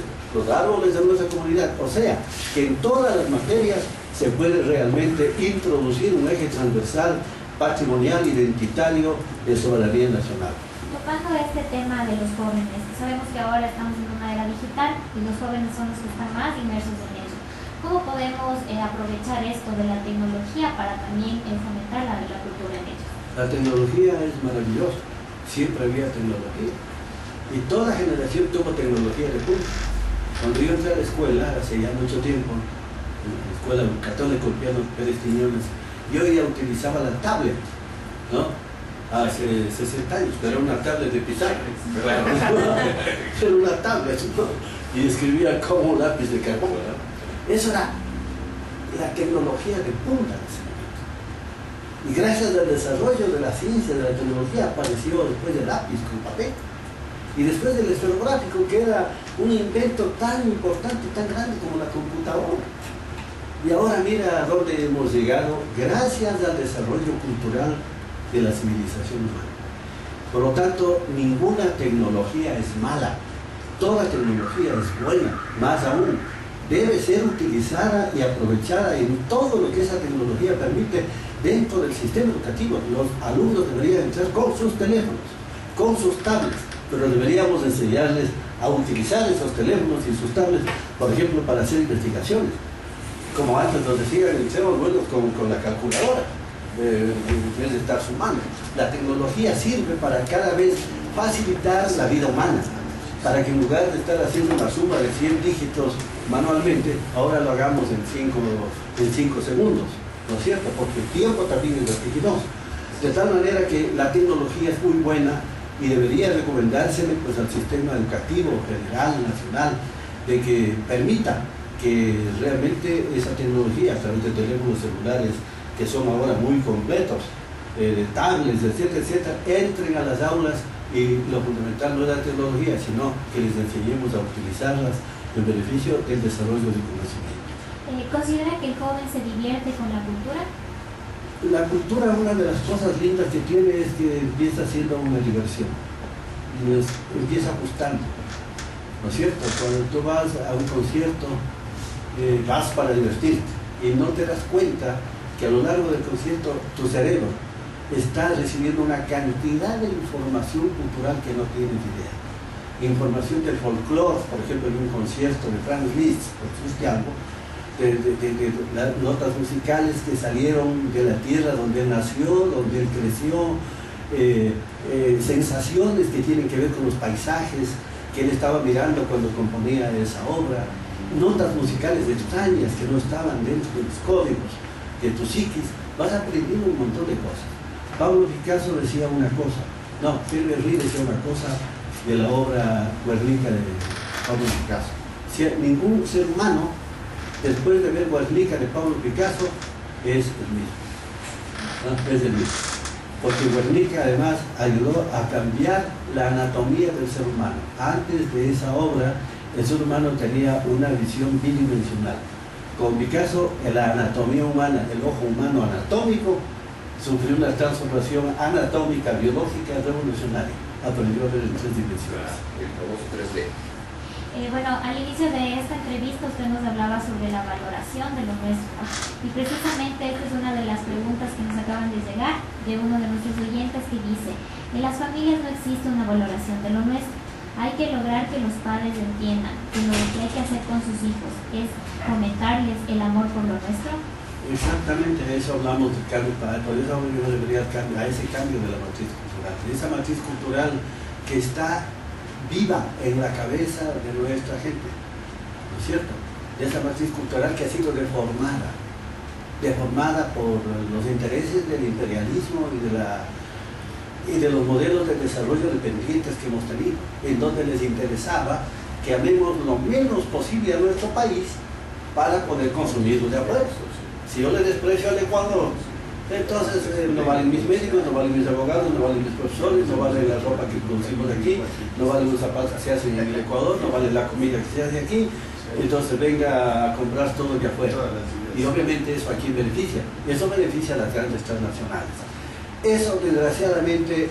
Speaker 2: de nuestra comunidad. O sea, que en todas las materias se puede realmente introducir un eje transversal, patrimonial, identitario de soberanía nacional.
Speaker 3: Tocando este tema de los jóvenes, sabemos que ahora estamos en una era digital y los jóvenes son los que están más inmersos en ello. ¿Cómo podemos aprovechar esto de la tecnología para también fomentar la cultura en ellos?
Speaker 2: La tecnología es maravillosa, siempre había tecnología. Y toda generación tuvo tecnología de punta. Cuando yo entré a la escuela, hace ya mucho tiempo, en la escuela católica Ulpiano Pérez Quiñones, yo ya utilizaba la tablet, ¿no? Hace 60 años, pero era una tablet de pizarra. Era una tablet, ¿no? Y escribía como un lápiz de carbón, ¿no? Eso era la tecnología de punta en ese momento. Y gracias al desarrollo de la ciencia, de la tecnología, apareció después el lápiz con papel. Y después del esferográfico, que era un invento tan importante, tan grande como la computadora. Y ahora mira a dónde hemos llegado gracias al desarrollo cultural de la civilización humana. Por lo tanto, ninguna tecnología es mala. Toda tecnología es buena, más aún. Debe ser utilizada y aprovechada en todo lo que esa tecnología permite dentro del sistema educativo. Los alumnos deberían entrar con sus teléfonos, con sus tablets, pero deberíamos enseñarles a utilizar esos teléfonos y sus tablets, por ejemplo, para hacer investigaciones. Como antes nos decían, seamos buenos con la calculadora, en vez de estar sumando. La tecnología sirve para cada vez facilitar la vida humana, para que en lugar de estar haciendo una suma de 100 dígitos manualmente, ahora lo hagamos en 5 segundos, ¿no es cierto? Porque el tiempo también es vertiginoso. De tal manera que la tecnología es muy buena y debería recomendársele pues, al sistema educativo general, nacional, de que permita que realmente esa tecnología a través de teléfonos celulares que son ahora muy completos, de tablets, etcétera, etcétera, entren a las aulas y lo fundamental no es la tecnología, sino que les enseñemos a utilizarlas en beneficio del desarrollo del conocimiento.
Speaker 3: ¿Considera que el joven se divierte con la cultura?
Speaker 2: La cultura, una de las cosas lindas que tiene es que empieza siendo una diversión, y empieza gustando, ¿no es cierto? Cuando tú vas a un concierto, vas para divertirte y no te das cuenta que a lo largo del concierto tu cerebro está recibiendo una cantidad de información cultural que no tienes idea. Información del folclore, por ejemplo, en un concierto de Franz Liszt, por decirte algo, de las notas musicales que salieron de la tierra donde él nació, donde él creció, sensaciones que tienen que ver con los paisajes que él estaba mirando cuando componía esa obra, notas musicales extrañas que no estaban dentro de los códigos de tu psiquis, vas aprendiendo un montón de cosas. Pablo Picasso decía una cosa, no, Pierre Berry decía una cosa de la obra Guernica de Pablo Picasso. Si ningún ser humano, después de ver Guernica de Pablo Picasso, es el mismo. ¿No? Es el mismo. Porque Guernica además ayudó a cambiar la anatomía del ser humano. Antes de esa obra, el ser humano tenía una visión bidimensional. Con Picasso, la anatomía humana, el ojo humano anatómico, sufrió una transformación anatómica, biológica, revolucionaria. Aprendió a ver en 3 dimensiones.
Speaker 1: El famoso 3D.
Speaker 3: Bueno, al inicio de esta entrevista usted nos hablaba sobre la valoración de lo nuestro. Y precisamente esta es una de las preguntas que nos acaban de llegar de uno de nuestros oyentes que dice: en las familias no existe una valoración de lo nuestro. Hay que lograr que los padres entiendan que lo que hay que hacer con sus hijos es fomentarles el amor por lo nuestro.
Speaker 2: Exactamente, de eso hablamos del cambio padre, por eso yo debería a ese cambio de la matriz cultural, de esa matriz cultural que está viva en la cabeza de nuestra gente, ¿no es cierto? De esa matriz cultural que ha sido deformada por los intereses del imperialismo y de los modelos de desarrollo dependientes que hemos tenido, en donde les interesaba que amemos lo menos posible a nuestro país para poder consumirlo de afuera. Si yo le desprecio al Ecuador, Entonces no valen mis médicos, no valen mis abogados, no valen mis profesores, no vale la ropa que producimos aquí, no valen los zapatos que se hacen en el Ecuador, no vale la comida que se hace aquí. Entonces venga a comprar todo de afuera. Y obviamente eso aquí beneficia. Eso beneficia a las grandes transnacionales. Eso desgraciadamente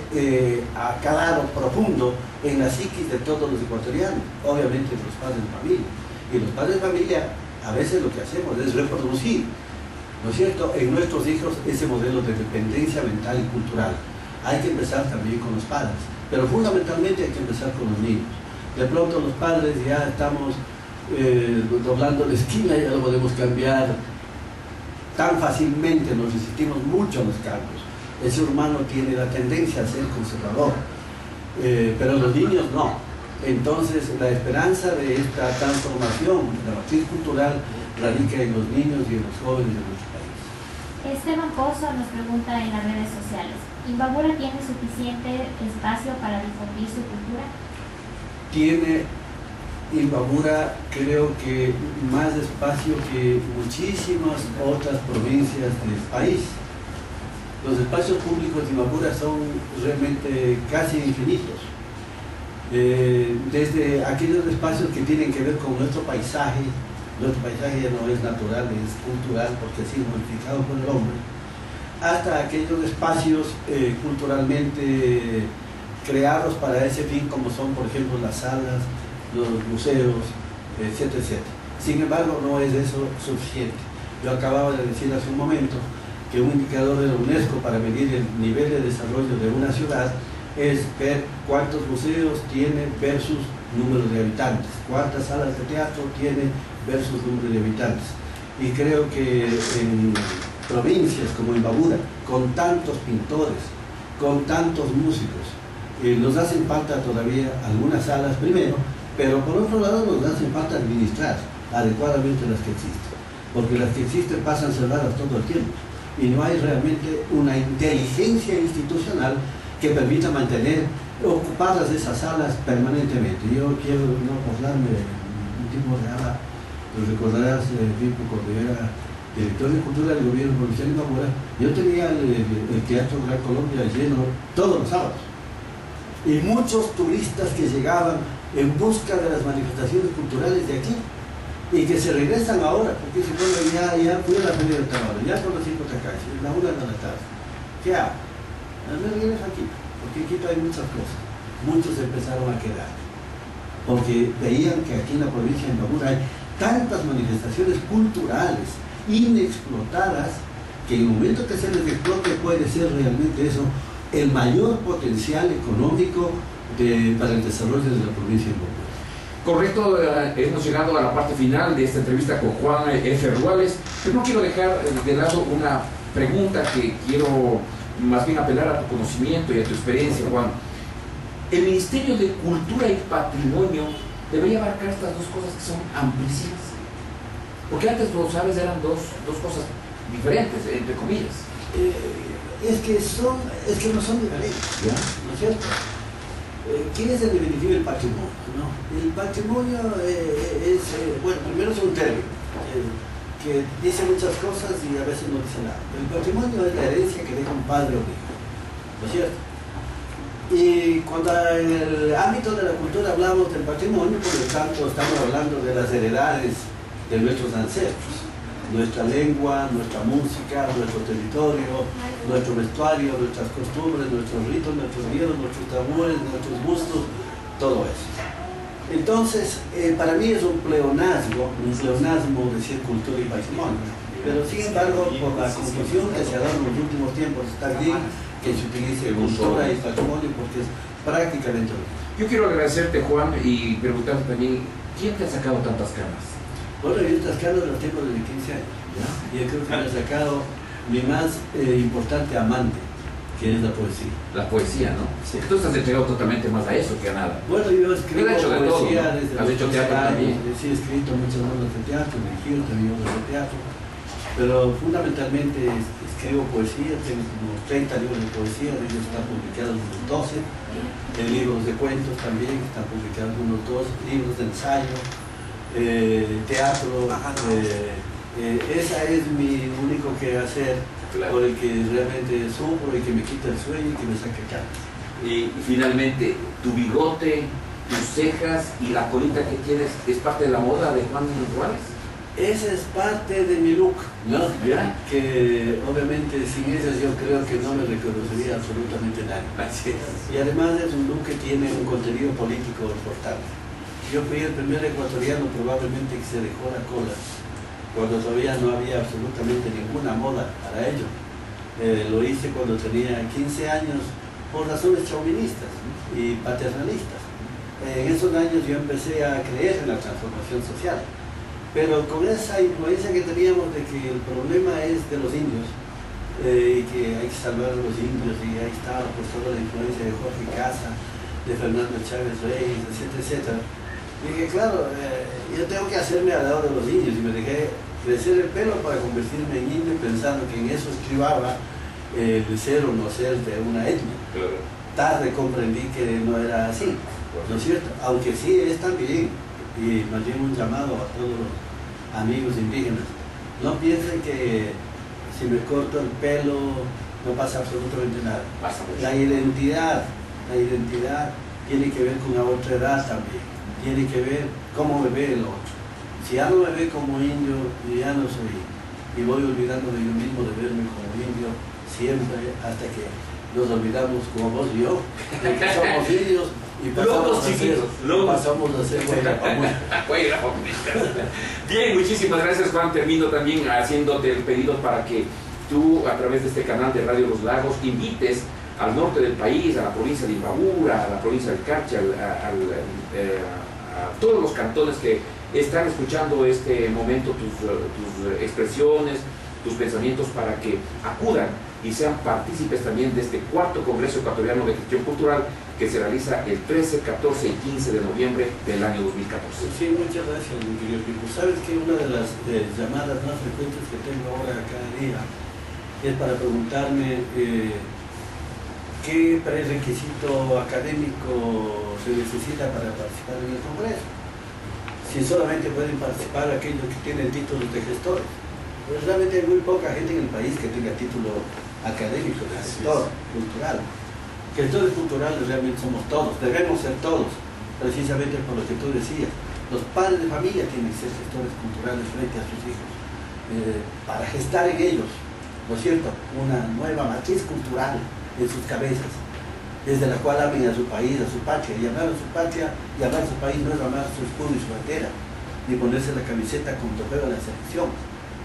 Speaker 2: ha calado profundo en la psiquis de todos los ecuatorianos, obviamente los padres de familia. Y los padres de familia a veces lo que hacemos es reproducir, ¿no es cierto?, en nuestros hijos ese modelo de dependencia mental y cultural. Hay que empezar también con los padres, pero fundamentalmente hay que empezar con los niños. De pronto los padres ya estamos doblando la esquina, ya lo podemos cambiar tan fácilmente, nos resistimos mucho a los cambios. El ser humano tiene la tendencia a ser conservador, pero los niños no. Entonces la esperanza de esta transformación de la matriz cultural radica en los niños y en los jóvenes de nuestro país.
Speaker 3: Esteban Pozo nos pregunta en las redes sociales: ¿Imbabura tiene suficiente espacio para difundir su cultura?
Speaker 2: Tiene Imbabura, creo que más espacio que muchísimas otras provincias del país. Los espacios públicos de Imbabura son realmente casi infinitos. Desde aquellos espacios que tienen que ver con nuestro paisaje ya no es natural, es cultural porque ha sido modificado por el hombre, hasta aquellos espacios culturalmente creados para ese fin, como son por ejemplo las salas, los museos, etcétera, etcétera. Sin embargo, no es eso suficiente. Yo acababa de decir hace un momento que un indicador de la UNESCO para medir el nivel de desarrollo de una ciudad es ver cuántos museos tiene versus número de habitantes, cuántas salas de teatro tiene versus número de habitantes. Y creo que en provincias como Imbabura, con tantos pintores, con tantos músicos, nos hacen falta todavía algunas salas primero, pero por otro lado nos hacen falta administrar adecuadamente las que existen, porque las que existen pasan cerradas todo el tiempo y no hay realmente una inteligencia institucional que permita mantener ocupadas esas salas permanentemente. Yo quiero no burlarme un tipo de ala, lo recordarás, Pipo, cuando era director de cultura del gobierno provincial de Imbabura, yo tenía el Teatro Gran Colombia lleno todos los sábados, y muchos turistas que llegaban en busca de las manifestaciones culturales de aquí y que se regresan ahora porque dicen: bueno, ya fui a la Feria del Trabajo, ya conocí Cotacachi, la 1 de la tarde, ¿qué hago? No regreso aquí, porque en Quito hay muchas cosas. Muchos empezaron a quedar porque veían que aquí en la provincia de Imbabura hay tantas manifestaciones culturales inexplotadas que en el momento que se les explote puede ser realmente eso el mayor potencial económico para el desarrollo de la provincia de Imbabura.
Speaker 1: Correcto, hemos llegado a la parte final de esta entrevista con Juan F. Ruales, pero no quiero dejar de lado una pregunta que quiero más bien apelar a tu conocimiento y a tu experiencia, Juan. El Ministerio de Cultura y Patrimonio debería abarcar estas dos cosas que son amplísimas, porque antes, lo sabes, eran dos cosas diferentes, entre comillas.
Speaker 2: Es que no son diferentes, ¿ya? ¿No es cierto? ¿Quién es en definitiva el patrimonio? ¿No? El patrimonio bueno, primero es un término que dice muchas cosas y a veces no dice nada. El patrimonio es la herencia que deja un padre o un hijo, ¿no es cierto? Y cuando en el ámbito de la cultura hablamos del patrimonio, por lo tanto estamos hablando de las heredades de nuestros ancestros, nuestra lengua, nuestra música, nuestro territorio, nuestro vestuario, nuestras costumbres, nuestros ritos, nuestros miedos, nuestros tabúes, nuestros gustos, todo eso. Entonces, para mí es un pleonasmo decir cultura y patrimonio, pero sin embargo, por la confusión que se ha dado en los últimos tiempos, está bien que se utilice cultura y patrimonio porque es prácticamente lo mismo.
Speaker 1: Yo quiero agradecerte, Juan, y preguntarte también, ¿quién te ha sacado tantas canas?
Speaker 2: Bueno, yo estas canas las tengo desde 15 años, ¿ya? Y yo creo que me ha sacado mi más importante amante, que es la poesía.
Speaker 1: La poesía, ¿no?
Speaker 2: Sí.
Speaker 1: Tú estás entregado totalmente más a eso que a nada.
Speaker 2: Bueno, yo escribo
Speaker 1: hecho de
Speaker 2: poesía
Speaker 1: todo, ¿no?
Speaker 2: desde
Speaker 1: Has hecho teatro también.
Speaker 2: Sí, he escrito muchas obras de teatro, dirigido también obras de teatro, pero fundamentalmente escribo poesía, tengo como 30 libros de poesía, de ellos están publicados unos 12, libros de cuentos también, están publicados unos 2, libros de ensayo, teatro, esa es mi único quehacer por el que realmente sufro y que me quita el sueño y que me saca canas.
Speaker 1: Y finalmente, tu bigote, tus cejas y la colita que tienes, ¿es parte de la moda de Juan Ruales?
Speaker 2: Esa es parte de mi look, ¿no?
Speaker 1: ¿Ya?
Speaker 2: Que obviamente sin eso yo creo que no me reconocería absolutamente nadie.
Speaker 1: Así es.
Speaker 2: Y además es un look que tiene un contenido político importante. Yo fui el primer ecuatoriano probablemente que se dejó la cola cuando todavía no había absolutamente ninguna moda para ello. Lo hice cuando tenía 15 años por razones chauvinistas y paternalistas. En esos años yo empecé a creer en la transformación social, pero con esa influencia que teníamos de que el problema es de los indios y que hay que salvar a los indios, y ahí estaba pues toda la influencia de Jorge Casa, de Fernando Chávez Reyes, etcétera, etcétera. Dije, claro, yo tengo que hacerme al lado de los indios, y me dejé crecer el pelo para convertirme en indio pensando que en eso estribaba el ser o no ser de una etnia.
Speaker 1: Claro.
Speaker 2: Tarde comprendí que no era así, ¿no es cierto? Aunque sí es también, y más bien un llamado a todos los amigos indígenas, no piensen que si me corto el pelo no pasa absolutamente nada.
Speaker 1: Pasa mucho.
Speaker 2: La identidad tiene que ver con la otra edad también, tiene que ver cómo me ve el otro. Si ya no me ve como indio, yo ya no soy, y voy olvidando de yo mismo de verme como indio siempre, hasta que nos olvidamos como vos y yo, de que somos indios y pasamos a ser guayrapamuchas.
Speaker 1: Bien, muchísimas gracias, Juan. Termino también haciéndote el pedido para que tú, a través de este canal de Radio Los Lagos, invites al norte del país, a la provincia de Imbabura, a la provincia del Carchi, a todos los cantones que están escuchando este momento tus expresiones, tus pensamientos, para que acudan y sean partícipes también de este cuarto Congreso Ecuatoriano de Gestión Cultural que se realiza el 13, 14 y 15 de noviembre del año 2014.
Speaker 2: Sí, muchas gracias, mi querido Pico. Sabes que una de las llamadas más frecuentes que tengo ahora cada día es para preguntarme qué prerequisito académico se necesita para participar en el Congreso. Si solamente pueden participar aquellos que tienen títulos de gestores. Pues realmente hay muy poca gente en el país que tenga título académico de gestor cultural. Gestores culturales realmente somos todos, debemos ser todos, precisamente por lo que tú decías. Los padres de familia tienen que ser gestores culturales frente a sus hijos, para gestar en ellos, ¿no es cierto?, una nueva matriz cultural en sus cabezas, desde la cual amen a su país, a su patria. Y amar a su patria y amar a su país no es amar su escudo y su bandera, ni ponerse la camiseta con trofeo de la selección.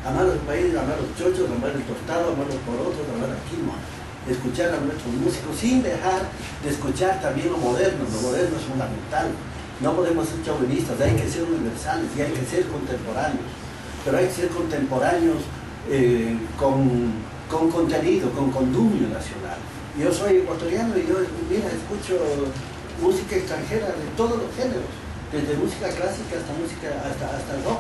Speaker 2: Amar a su país, amar a los chochos, amar el tostado, amar los porotos, amar a quinoa. Escuchar a nuestros músicos sin dejar de escuchar también lo moderno es fundamental. No podemos ser chauvinistas, hay que ser universales y hay que ser contemporáneos. Pero hay que ser contemporáneos con contenido, con condumio nacional. Yo soy ecuatoriano y yo, mira, escucho música extranjera de todos los géneros, desde música clásica hasta rock,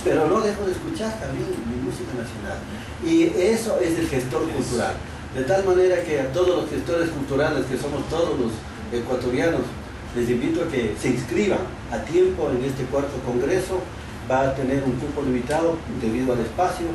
Speaker 2: pero no dejo de escuchar también mi música nacional. Y eso es el gestor cultural. De tal manera que a todos los gestores culturales, que somos todos los ecuatorianos, les invito a que se inscriban a tiempo en este cuarto congreso. Va a tener un cupo limitado debido al espacio.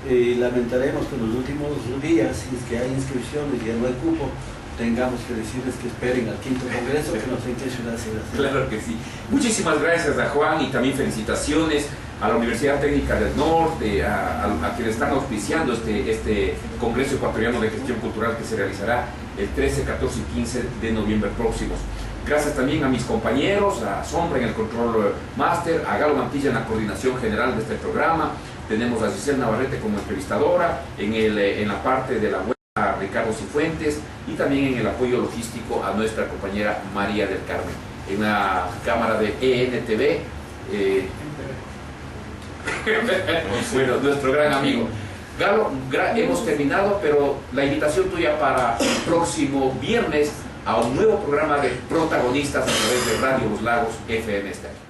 Speaker 2: Lamentaremos que en los últimos días, si es que hay inscripciones y ya no hay cupo, tengamos que decirles que esperen al quinto congreso, que no sé en qué ciudad se va a hacer.
Speaker 1: Claro que sí. Muchísimas gracias a Juan, y también felicitaciones a la Universidad Técnica del Norte, a quienes están auspiciando este Congreso Ecuatoriano de Gestión Cultural que se realizará el 13, 14 y 15 de noviembre próximos. Gracias también a mis compañeros, a Sombra en el Control Master, a Galo Mantilla en la coordinación general de este programa. Tenemos a Giselle Navarrete como entrevistadora, en la parte de la web a Ricardo Cifuentes, y también en el apoyo logístico a nuestra compañera María del Carmen. En la cámara de ENTV, bueno, nuestro gran amigo Galo, hemos terminado, pero la invitación tuya para el próximo viernes a un nuevo programa de protagonistas a través de Radio Los Lagos FM Estéreo.